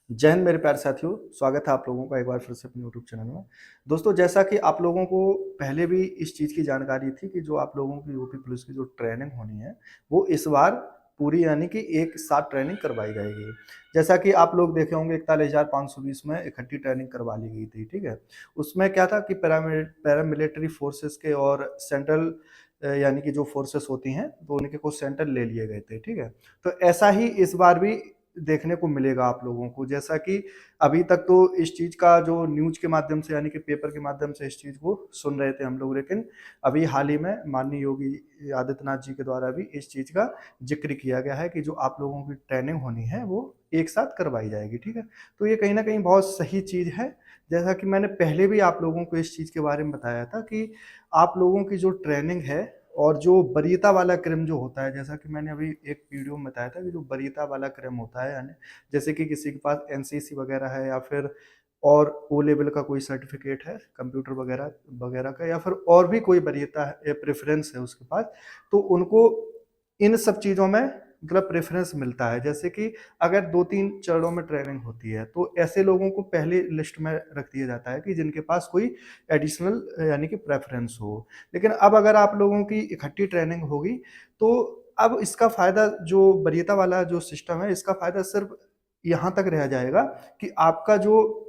जय हिंद मेरे प्यारे साथियों, स्वागत है आप लोगों का एक बार फिर से अपने यूट्यूब चैनल में। दोस्तों, जैसा कि आप लोगों को पहले भी इस चीज़ की जानकारी थी कि जो आप लोगों की यूपी पुलिस की जो ट्रेनिंग होनी है, वो इस बार पूरी यानी कि एक साथ ट्रेनिंग करवाई जाएगी। जैसा कि आप लोग देखे होंगे 41,520 में इकट्ठी ट्रेनिंग करवा ली गई थी, ठीक है? उसमें क्या था कि पैरामिलिट्री फोर्सेस के और सेंट्रल यानी कि जो फोर्सेस होती हैं, तो उनके कुछ सेंटर ले लिए गए थे, ठीक है? तो ऐसा ही इस बार भी देखने को मिलेगा आप लोगों को। जैसा कि अभी तक तो इस चीज़ का जो न्यूज़ के माध्यम से यानी कि पेपर के माध्यम से इस चीज़ को सुन रहे थे हम लोग, लेकिन अभी हाल ही में माननीय योगी आदित्यनाथ जी के द्वारा भी इस चीज़ का ज़िक्र किया गया है कि जो आप लोगों की ट्रेनिंग होनी है वो एक साथ करवाई जाएगी, ठीक है? तो ये कहीं न कहीं बहुत सही चीज़ है। जैसा कि मैंने पहले भी आप लोगों को इस चीज़ के बारे में बताया था कि आप लोगों की जो ट्रेनिंग है और जो वरीयता वाला क्रम जो होता है, जैसा कि मैंने अभी एक वीडियो में बताया था कि जो वरीयता वाला क्रम होता है, यानी जैसे कि किसी के पास एनसीसी वगैरह है या फिर और ओ लेवल का कोई सर्टिफिकेट है कंप्यूटर वगैरह वगैरह का, या फिर और भी कोई वरीयता है या प्रेफरेंस है उसके पास, तो उनको इन सब चीज़ों में मतलब प्रेफरेंस मिलता है। जैसे कि अगर 2-3 चरणों में ट्रेनिंग होती है, तो ऐसे लोगों को पहले लिस्ट में रख दिया जाता है कि जिनके पास कोई एडिशनल यानी कि प्रेफ़रेंस हो। लेकिन अब अगर आप लोगों की इकट्ठी ट्रेनिंग होगी, तो अब इसका फ़ायदा जो वरीयता वाला जो सिस्टम है, इसका फ़ायदा सिर्फ़ यहाँ तक रह जाएगा कि आपका जो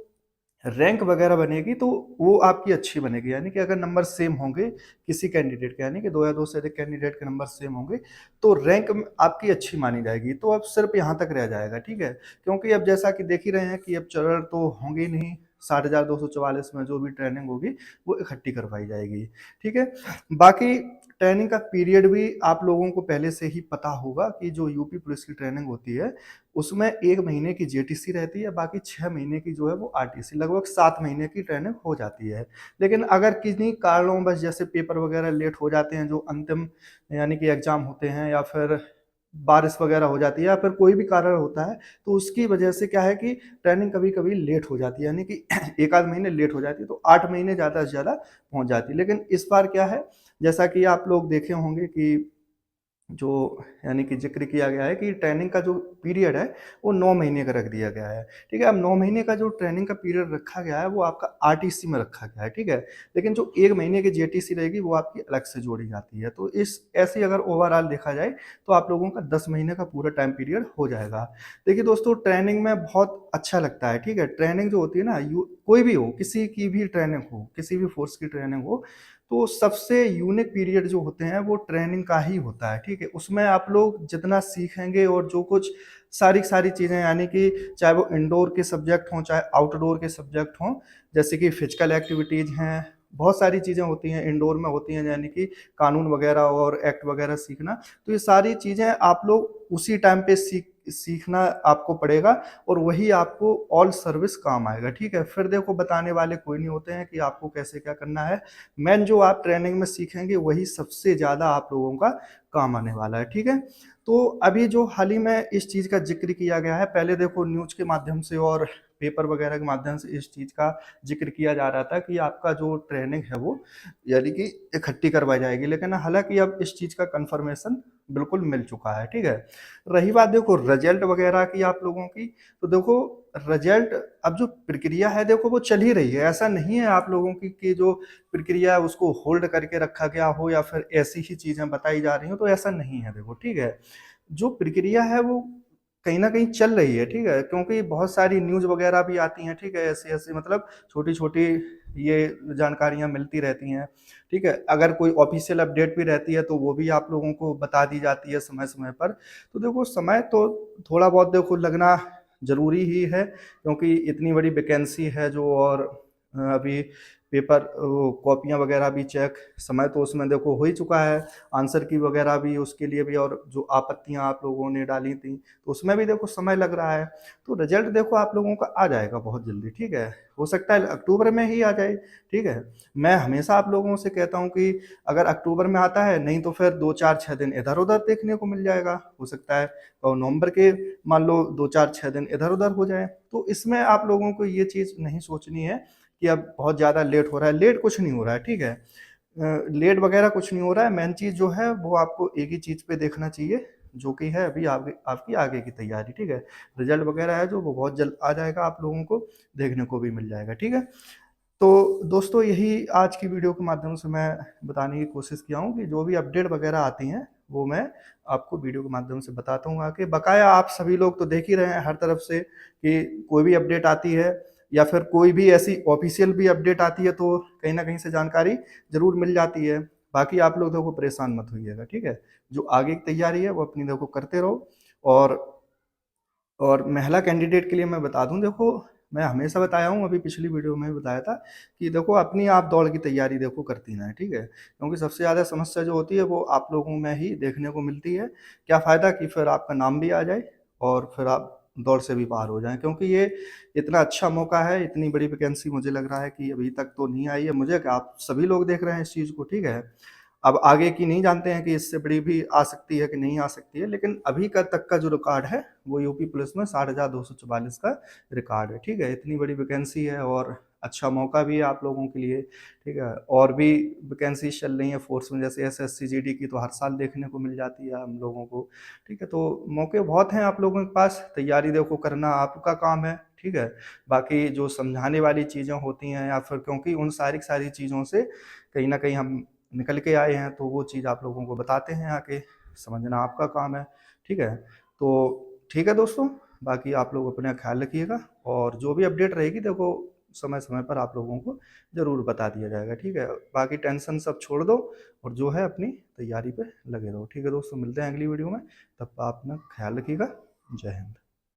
रैंक वगैरह बनेगी, तो वो आपकी अच्छी बनेगी। यानी कि अगर नंबर सेम होंगे किसी कैंडिडेट के, यानी कि 2 या 2 से अधिक कैंडिडेट के नंबर सेम होंगे, तो रैंक आपकी अच्छी मानी जाएगी। तो अब सिर्फ़ यहाँ तक रह जाएगा, ठीक है? क्योंकि अब जैसा कि देख ही रहे हैं कि अब चरण तो होंगे ही नहीं, 60,244 में जो भी ट्रेनिंग होगी, वो इकट्ठी करवाई जाएगी, ठीक है? बाकी ट्रेनिंग का पीरियड भी आप लोगों को पहले से ही पता होगा कि जो यूपी पुलिस की ट्रेनिंग होती है, उसमें 1 महीने की जेटीसी रहती है, बाकी 6 महीने की जो है वो आरटीसी, लगभग 7 महीने की ट्रेनिंग हो जाती है। लेकिन अगर किन्हीं कारणों जैसे पेपर वगैरह लेट हो जाते हैं, जो अंतिम यानी कि एग्ज़ाम होते हैं, या फिर बारिश वगैरह हो जाती है, या फिर कोई भी कारण होता है, तो उसकी वजह से क्या है कि ट्रेनिंग कभी-कभी लेट हो जाती है, यानी कि 1 आध महीने लेट हो जाती है, तो 8 महीने ज़्यादा से ज़्यादा पहुँच जाती है। लेकिन इस बार क्या है, जैसा कि आप लोग देखे होंगे कि जो यानी कि ज़िक्र किया गया है कि ट्रेनिंग का जो पीरियड है, वो 9 महीने का रख दिया गया है, ठीक है? अब 9 महीने का जो ट्रेनिंग का पीरियड रखा गया है, वो आपका आरटीसी में रखा गया है, ठीक है? लेकिन जो 1 महीने की जेटीसी रहेगी, वो आपकी अलग से जोड़ी जाती है। तो इस ऐसे ही अगर ओवरऑल देखा जाए, तो आप लोगों का 10 महीने का पूरा टाइम पीरियड हो जाएगा। देखिए दोस्तों, ट्रेनिंग में बहुत अच्छा लगता है, ठीक है? ट्रेनिंग जो होती है ना, कोई भी हो, किसी की भी ट्रेनिंग हो, किसी भी फ़ोर्स की ट्रेनिंग हो, तो सबसे यूनिक पीरियड जो होते हैं वो ट्रेनिंग का ही होता है, ठीक है? उसमें आप लोग जितना सीखेंगे और जो कुछ सारी सारी चीज़ें, यानी कि चाहे वो इंडोर के सब्जेक्ट हों, चाहे आउटडोर के सब्जेक्ट हों, जैसे कि फिजिकल एक्टिविटीज़ हैं, बहुत सारी चीज़ें होती हैं, इंडोर में होती हैं, यानी कि कानून वगैरह और एक्ट वगैरह सीखना। तो ये सारी चीज़ें आप लोग उसी टाइम पे सीखना आपको पड़ेगा, और वही आपको ऑल सर्विस काम आएगा, ठीक है? फिर देखो, बताने वाले कोई नहीं होते हैं कि आपको कैसे क्या करना है। मेन जो आप ट्रेनिंग में सीखेंगे, वही सबसे ज़्यादा आप लोगों का काम आने वाला है, ठीक है? तो अभी जो हाल ही में इस चीज़ का ज़िक्र किया गया है, पहले देखो न्यूज़ के माध्यम से और पेपर वगैरह के माध्यम से इस चीज़ का ज़िक्र किया जा रहा था कि आपका जो ट्रेनिंग है वो यानी कि इकट्ठी करवाई जाएगी। लेकिन हालाँकि अब इस चीज़ का कन्फर्मेशन बिल्कुल मिल चुका है, ठीक है? रही बात देखो रिज़ल्ट वगैरह की आप लोगों की, तो देखो रिज़ल्ट, अब जो प्रक्रिया है देखो वो चल ही रही है। ऐसा नहीं है आप लोगों की कि जो प्रक्रिया है उसको होल्ड करके रखा गया हो, या फिर ऐसी ही चीज़ें बताई जा रही हो, तो ऐसा नहीं है देखो, ठीक है? जो प्रक्रिया है वो कहीं न कहीं चल रही है, ठीक है? क्योंकि बहुत सारी न्यूज़ वगैरह भी आती हैं, ठीक है? ऐसी-ऐसी मतलब छोटी-छोटी ये जानकारियाँ मिलती रहती हैं, ठीक है? अगर कोई ऑफ़िशियल अपडेट भी रहती है, तो वो भी आप लोगों को बता दी जाती है समय-समय पर। तो देखो, समय तो थोड़ा बहुत देखो लगना ज़रूरी ही है, क्योंकि इतनी बड़ी वैकेंसी है जो, और अभी पेपर वो कॉपियाँ वगैरह भी चेक, समय तो उसमें देखो हो ही चुका है, आंसर की वगैरह भी उसके लिए भी, और जो आपत्तियाँ आप लोगों ने डाली थी, तो उसमें भी देखो समय लग रहा है। तो रिज़ल्ट देखो आप लोगों का आ जाएगा बहुत जल्दी, ठीक है? हो सकता है अक्टूबर में ही आ जाए, ठीक है? मैं हमेशा आप लोगों से कहता हूँ कि अगर अक्टूबर में आता है, नहीं तो फिर 2, 4, 6 दिन इधर-उधर देखने को मिल जाएगा। हो सकता है और नवंबर के मान लो 2, 4, 6 दिन इधर-उधर हो जाए। तो इसमें आप लोगों को ये चीज़ नहीं सोचनी है कि अब बहुत ज़्यादा लेट हो रहा है। लेट कुछ नहीं हो रहा है, ठीक है? लेट वगैरह कुछ नहीं हो रहा है। मेन चीज़ जो है वो आपको एक ही चीज़ पे देखना चाहिए, जो कि है अभी आपकी आगे की तैयारी, ठीक है। रिजल्ट वगैरह है जो वो बहुत जल्द आ जाएगा, आप लोगों को देखने को भी मिल जाएगा, ठीक है। तो दोस्तों यही आज की वीडियो के माध्यम से मैं बताने की कोशिश किया हूँ कि जो भी अपडेट वगैरह आती हैं वो मैं आपको वीडियो के माध्यम से बताता हूँ आके। बकाया आप सभी लोग तो देख ही रहे हैं हर तरफ से कि कोई भी अपडेट आती है या फिर कोई भी ऐसी ऑफिशियल भी अपडेट आती है तो कहीं ना कहीं से जानकारी जरूर मिल जाती है। बाकी आप लोग देखो परेशान मत होइएगा, ठीक है। जो आगे की तैयारी है वो अपनी देखो करते रहो। और महिला कैंडिडेट के लिए मैं बता दूं, देखो मैं हमेशा बताया हूँ, अभी पिछली वीडियो में भी बताया था कि देखो अपनी आप दौड़ की तैयारी देखो करती ना है, ठीक है। क्योंकि सबसे ज़्यादा समस्या जो होती है वो आप लोगों में ही देखने को मिलती है। क्या फ़ायदा कि फिर आपका नाम भी आ जाए और फिर आप दौड़ से भी पार हो जाएं, क्योंकि ये इतना अच्छा मौका है, इतनी बड़ी वैकेंसी मुझे लग रहा है कि अभी तक तो नहीं आई है मुझे, कि आप सभी लोग देख रहे हैं इस चीज़ को, ठीक है। अब आगे की नहीं जानते हैं कि इससे बड़ी भी आ सकती है कि नहीं आ सकती है, लेकिन अभी का तक का जो रिकॉर्ड है वो यूपी पुलिस में 60,244 का रिकॉर्ड है, ठीक है। इतनी बड़ी वैकेंसी है और अच्छा मौका भी है आप लोगों के लिए, ठीक है। और भी वैकेंसी चल रही है फोर्स में, जैसे एसएससी जीडी की तो हर साल देखने को मिल जाती है हम लोगों को, ठीक है। तो मौके बहुत हैं आप लोगों के पास, तैयारी देखो करना आपका काम है, ठीक है। बाकी जो समझाने वाली चीज़ें होती हैं या फिर क्योंकि उन सारी चीज़ों से कहीं ना कहीं हम निकल के आए हैं तो वो चीज़ आप लोगों को बताते हैं आके, समझना आपका काम है, ठीक है। तो ठीक है दोस्तों, बाकी आप लोग अपना ख्याल रखिएगा और जो भी अपडेट रहेगी देखो समय समय पर आप लोगों को ज़रूर बता दिया जाएगा, ठीक है। बाकी टेंशन सब छोड़ दो और जो है अपनी तैयारी पे लगे रहो, ठीक है दोस्तों। मिलते हैं अगली वीडियो में, तब आप अपना ख्याल रखिएगा। जय हिंद।